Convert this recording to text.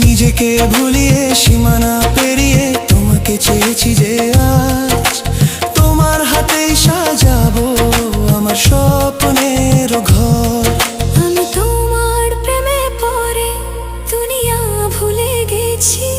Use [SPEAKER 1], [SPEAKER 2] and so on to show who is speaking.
[SPEAKER 1] নিজেকে ভুলিয়ে সীমানা পেরিয়ে তোমাকে চেয়েছি যে আজ তোমার হাতেই সাজাবো আমার স্বপ্নের ঘর।
[SPEAKER 2] আমি তোমার প্রেমে পড়ে দুনিয়া ভুলে গেছি।